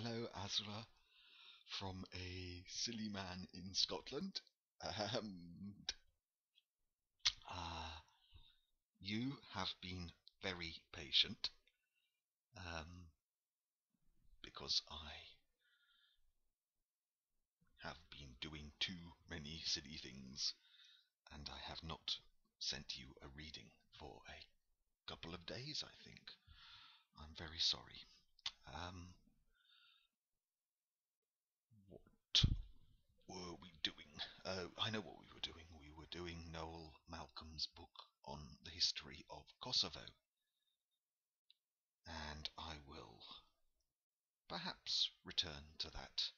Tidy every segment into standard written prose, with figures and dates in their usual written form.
Hello, Azra, from a silly man in Scotland. Um, uh, you have been very patient, um, because I have been doing too many silly things, and I have not sent you a reading for a couple of days, I think. I'm very sorry. Um, what were we doing? I know what we were doing. We were doing Noel Malcolm's book on the history of Kosovo, and I will perhaps return to that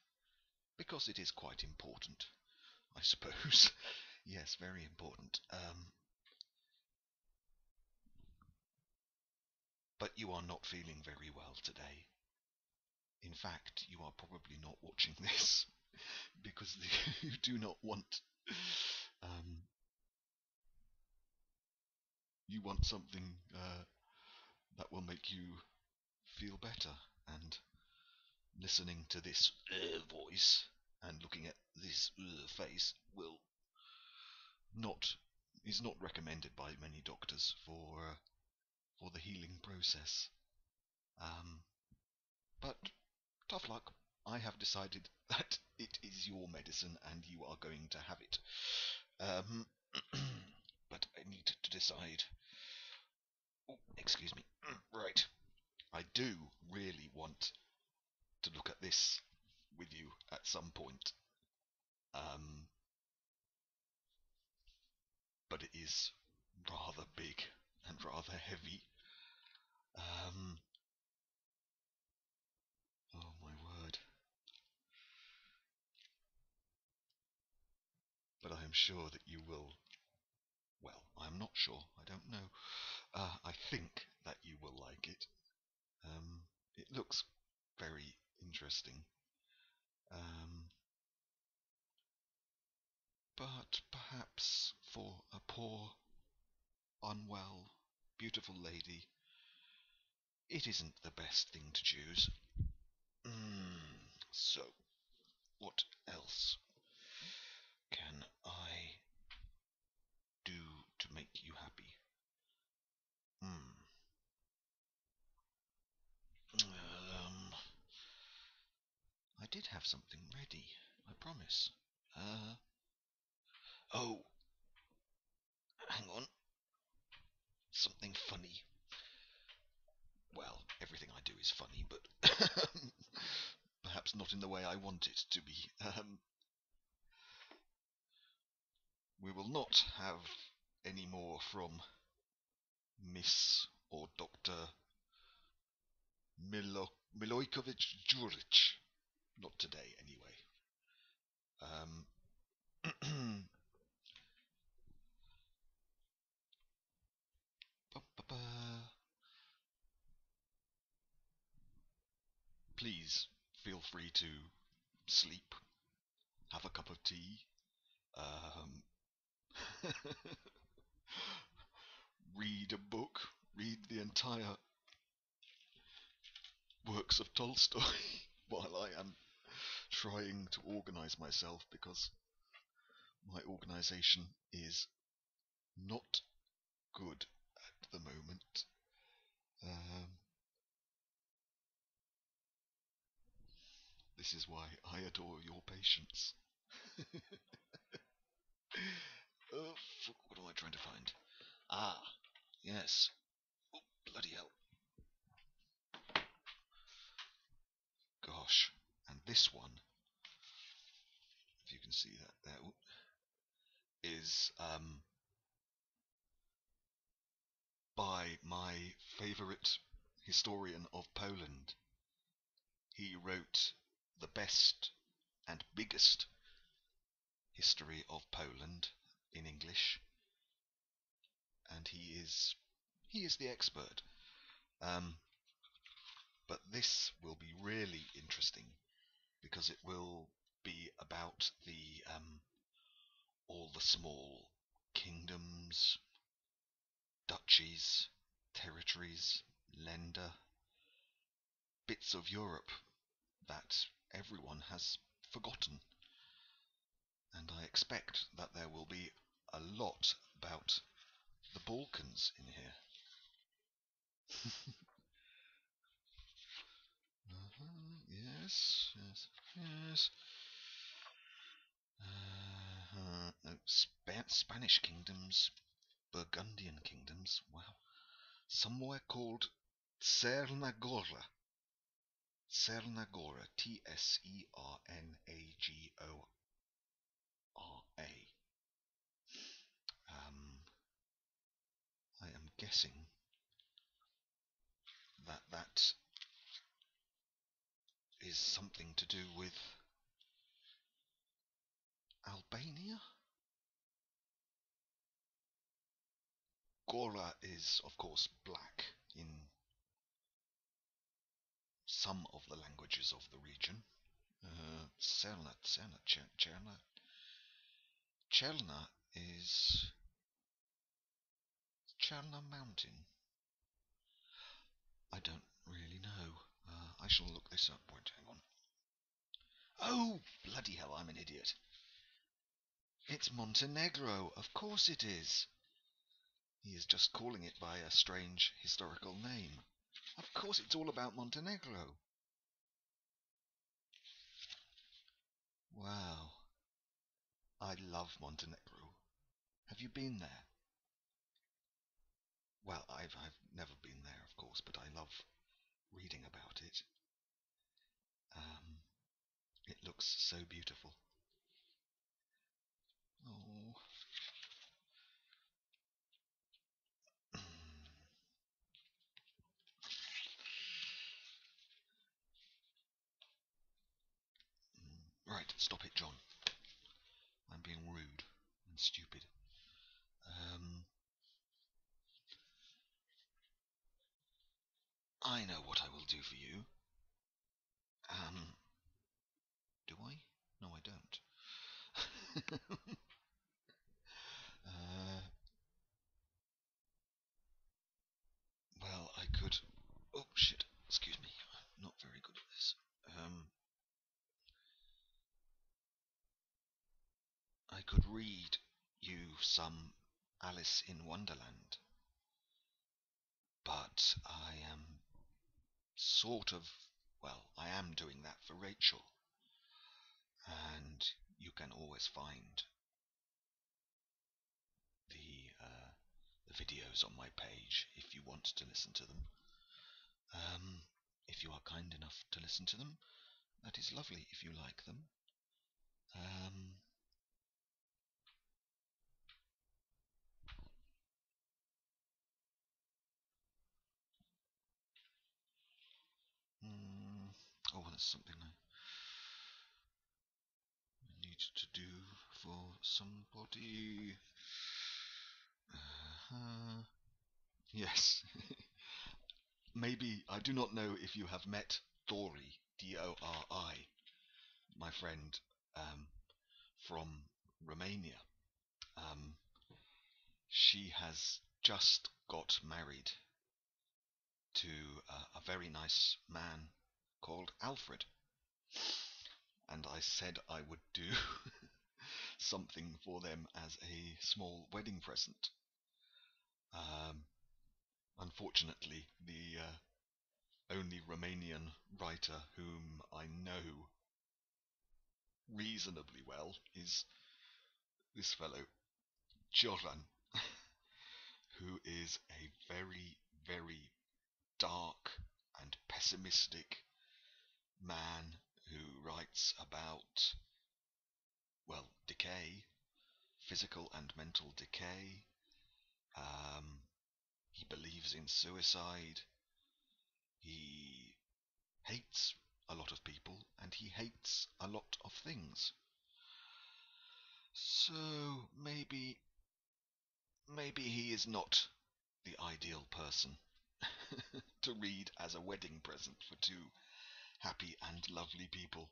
because it is quite important, I suppose. Yes, very important. But you are not feeling very well today. In fact, you are probably not watching this because you do not want. Um, you want something that will make you feel better, and listening to this voice and looking at this face will not is not recommended by many doctors for the healing process. Um, but tough luck. I have decided that it is your medicine and you are going to have it. Um, but I need to decide. Oh, excuse me. Right. I do really want to look at this with you at some point. Um, but it is rather big and rather heavy. Um, oh my word. But I am sure that you will. Well, I'm not sure. I don't know. I think that you will like it. It looks very interesting. Um, but perhaps for a poor, unwell, beautiful lady, it isn't the best thing to choose. So, what else can I do to make you happy? Hmm. Um, I did have something ready, I promise. Uh, oh, hang on. Something funny. Well, everything I do is funny, but perhaps not in the way I want it to be. We will not have any more from Miss or Dr. Milojkovic Juric. Not today, anyway. Um, Please feel free to sleep, have a cup of tea, um, read a book, read the entire works of Tolstoy while I am trying to organize myself because my organization is not good at the moment. Um, this is why I adore your patience. Oh, what am I trying to find? Ah, yes. Oh, bloody hell. Gosh. And this one, if you can see that there, is by my favourite historian of Poland. He wrote the best and biggest history of Poland in English, and he is the expert. Um, but this will be really interesting because it will be about the all the small kingdoms, duchies, territories, Länder, bits of Europe that everyone has forgotten, and I expect that there will be a lot about the Balkans in here. Yes, yes, yes. No, Spanish kingdoms, Burgundian kingdoms. Wow. Somewhere called Cernagora. Cernagora. Tsernagoa. I am guessing that is something to do with Albania? Gora is, of course, black in some of the languages of the region. Chelna is Chelna Mountain. I don't really know. I shall look this up. Wait, hang on. Oh, bloody hell, I'm an idiot. It's Montenegro. Of course it is. He is just calling it by a strange historical name. Of course it's all about Montenegro. Wow. I love Montenegro. Have you been there? Well, I've never been there, of course, but I love reading about it. Um, it looks so beautiful. Oh. Right, stop it, John. I'm being rude and stupid. I know what I will do for you. Do I? No, I don't. uh, well, I could. Oh shit! Excuse me. I'm not very good at this. I could read you some Alice in Wonderland, but I am sort of. Well, I am doing that for Rachel, and you can always find the the videos on my page if you want to listen to them. If you are kind enough to listen to them, that is lovely if you like them. Um, oh, that's something I need to do for somebody. Yes. Maybe, I do not know if you have met Dori, Dori, my friend um, from Romania. Um, she has just got married to a very nice man called Alfred. And I said I would do something for them as a small wedding present. Um, Unfortunately, the only Romanian writer whom I know reasonably well is this fellow, Joran, who is a very, very dark and pessimistic man who writes about, well, decay, physical and mental decay. Um, he believes in suicide. He hates a lot of people, and he hates a lot of things. So maybe he is not the ideal person to read as a wedding present for two happy and lovely people.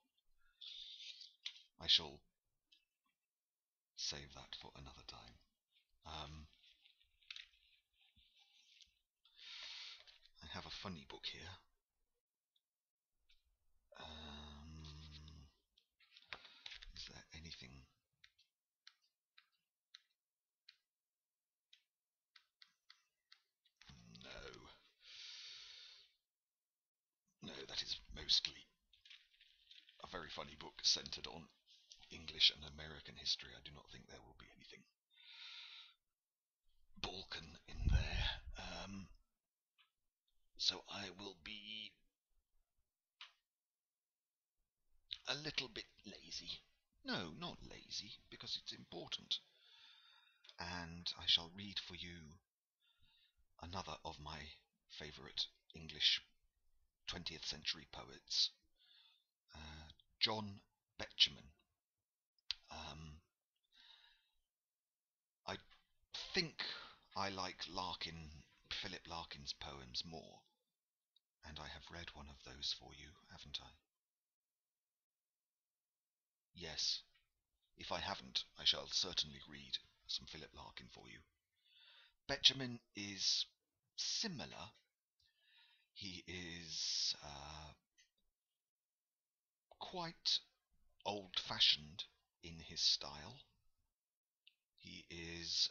I shall save that for another time. Um, I have a funny book here. that is mostly a very funny book centered on English and American history. I do not think there will be anything Balkan in there. So I will be a little bit lazy. No, not lazy, because it's important. And I shall read for you another of my favourite English 20th century poets, John Betjeman. I think I like Philip Larkin's poems more, and I have read one of those for you, haven't I? Yes. If I haven't, I shall certainly read some Philip Larkin for you. Betjeman is similar. He is quite old-fashioned in his style. He is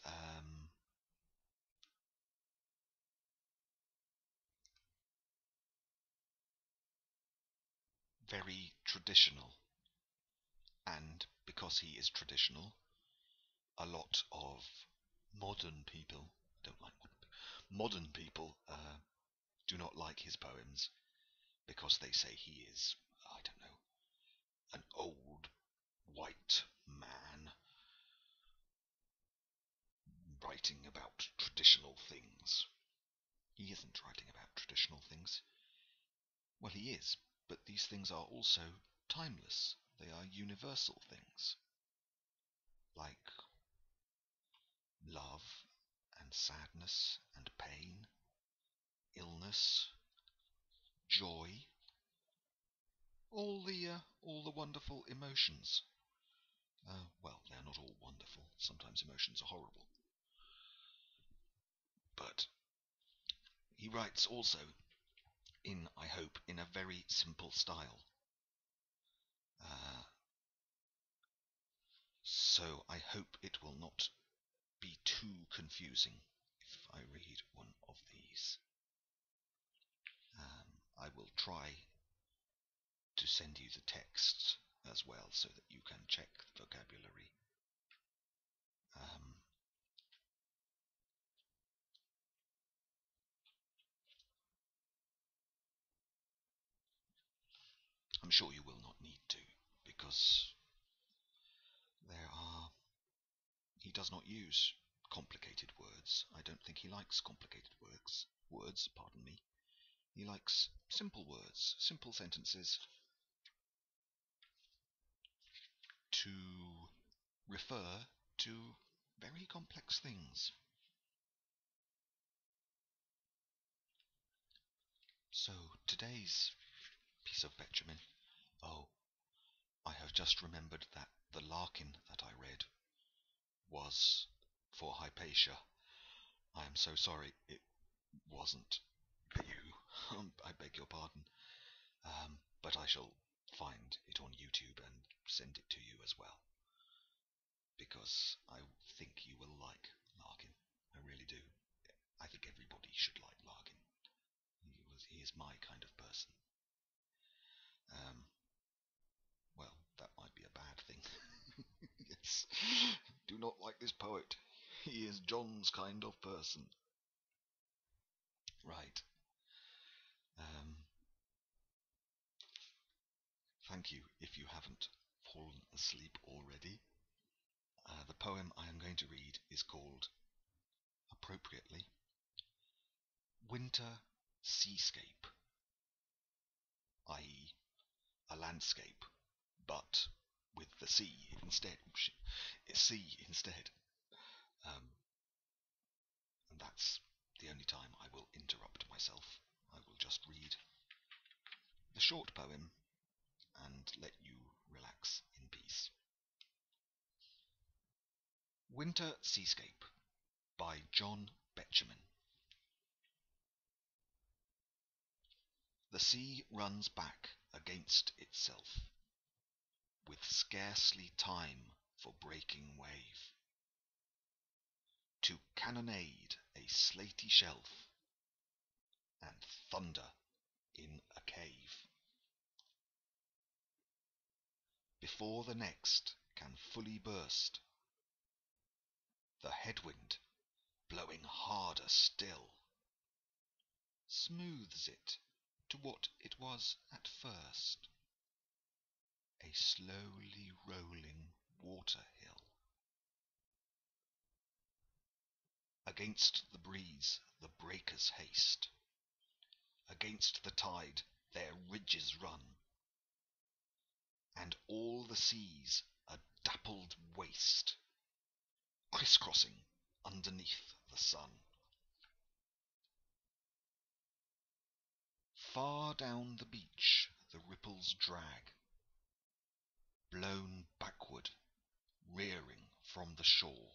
very traditional, and because he is traditional, a lot of modern people I don't like modern people do not like his poems because they say he is, I don't know, an old white man writing about traditional things. He isn't writing about traditional things. Well, he is, but these things are also timeless. They are universal things, like love and sadness and pain, illness, joy, all the wonderful emotions. Well, they're not all wonderful. Sometimes emotions are horrible. But he writes also I hope, in a very simple style. Uh, so I hope it will not be too confusing if I read one of these. I will try to send you the texts as well so that you can check the vocabulary. Um, I'm sure you will not need to, because he does not use complicated words. I don't think he likes complicated words, pardon me. He likes simple words, simple sentences to refer to very complex things. So today's piece of Betjeman. Oh, I have just remembered that the Larkin that I read was for Hypatia. I am so sorry it wasn't for you. I beg your pardon. But I shall find it on YouTube and send it to you as well, because I think you will like Larkin. I really do. I think everybody should like Larkin. He is my kind of person. Um, well, that might be a bad thing. Yes. Do not like this poet. He is John's kind of person. Right. Um, Thank you if you haven't fallen asleep already. The poem I am going to read is called, appropriately, Winter Seascape, i.e., a landscape, but with the sea instead. Sea instead. Um, and that's the only time I will interrupt myself. I will just read the short poem and let you relax in peace. Winter Seascape by John Betjeman. The sea runs back against itself, with scarcely time for breaking wave, to cannonade a slaty shelf and thunder in a cave. before the next can fully burst, the headwind, blowing harder still, smooths it to what it was at first, a slowly rolling water hill. Against the breeze the breakers haste, against the tide their ridges run, and all the seas a dappled waste, criss-crossing underneath the sun. Far down the beach the ripples drag, blown backward, rearing from the shore,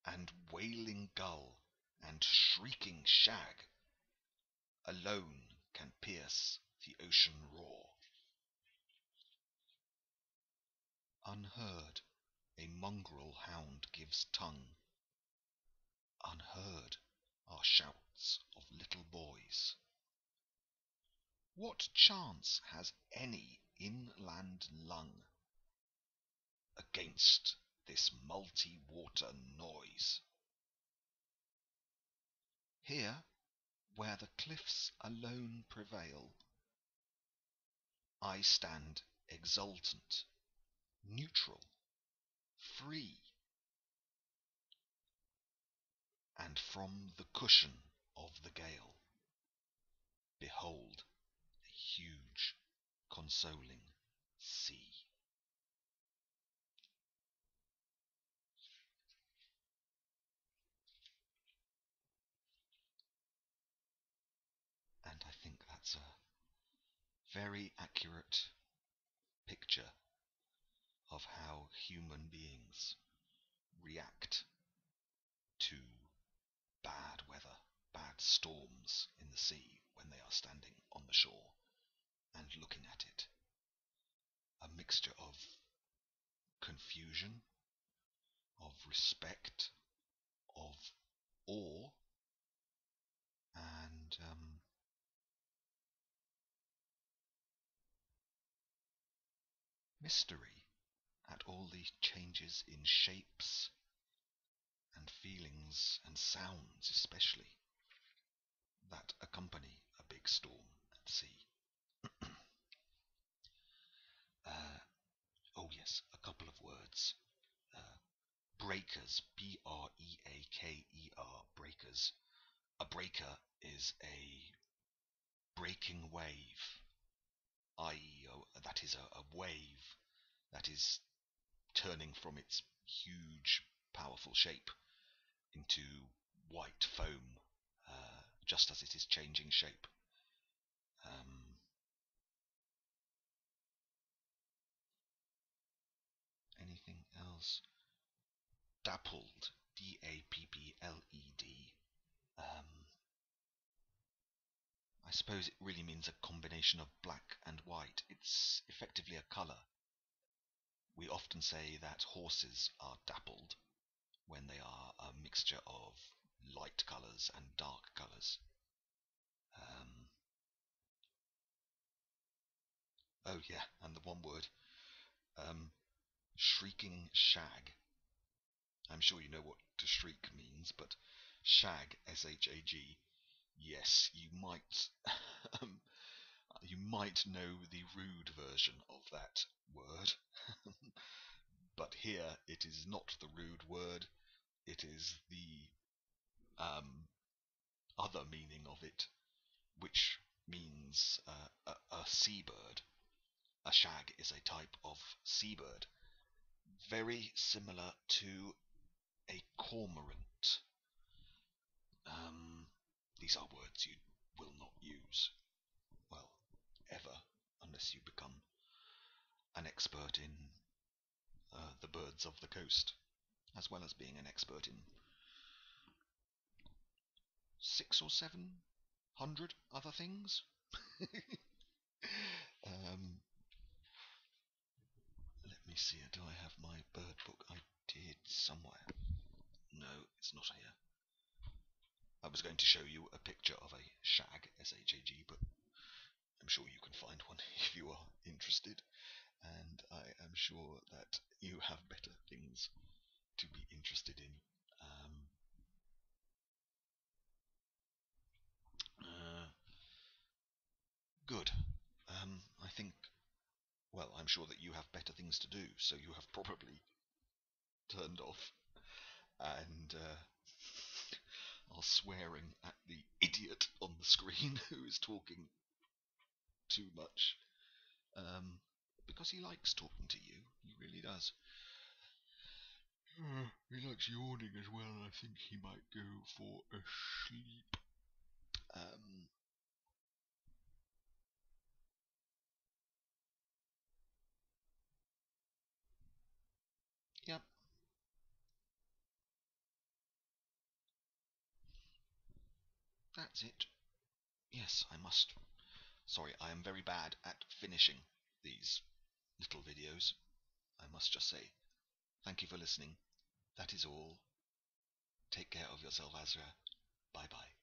and wailing gull and shrieking shag alone can pierce the ocean roar. Unheard a mongrel hound gives tongue, unheard are shouts of little boys. What chance has any inland lung against this multi-water noise? Here, where the cliffs alone prevail, I stand exultant, neutral, free, and from the cushion of the gale behold a huge, consoling sea. And I think that's a very accurate picture of how human beings react to bad weather, bad storms in the sea when they are standing on the shore and looking at it. A mixture of confusion, of respect, of awe, and mystery at all these changes in shapes and feelings and sounds, especially, that accompany a big storm at sea. Oh yes, a couple of words. Breakers, breaker, breakers. A breaker is a breaking wave, i.e., that is a wave that is turning from its huge, powerful shape into white foam, just as it is changing shape. Anything else? Dappled, D-A-P-P-L-E-D. I suppose it really means a combination of black and white. It's effectively a colour. We often say that horses are dappled when they are a mixture of light colours and dark colours. Oh yeah, and the one word, shrieking shag. I'm sure you know what to shriek means, but shag, S-H-A-G, yes, you might you might know the rude version of that word. But here it is not the rude word, it is the other meaning of it, which means a seabird. A shag is a type of seabird, very similar to a cormorant. These are words you will not use, well, ever, unless you become an expert in the birds of the coast, as well as being an expert in 600 or 700 other things. Let me see, do I have my bird book? I did somewhere. No, it's not here. I was going to show you a picture of a shag, S-H-A-G, but I'm sure you can find one if you are interested. sure that you have better things to be interested in. Uh, Good. I think, well, I'm sure that you have better things to do, so you have probably turned off and are swearing at the idiot on the screen who is talking too much. Because he likes talking to you. He really does. He likes yawning as well. I think he might go for a sleep. Um, yep, that's it. Yes, I must. Sorry, I am very bad at finishing these little videos. I must just say, thank you for listening. That is all. Take care of yourself, Azra. Bye bye.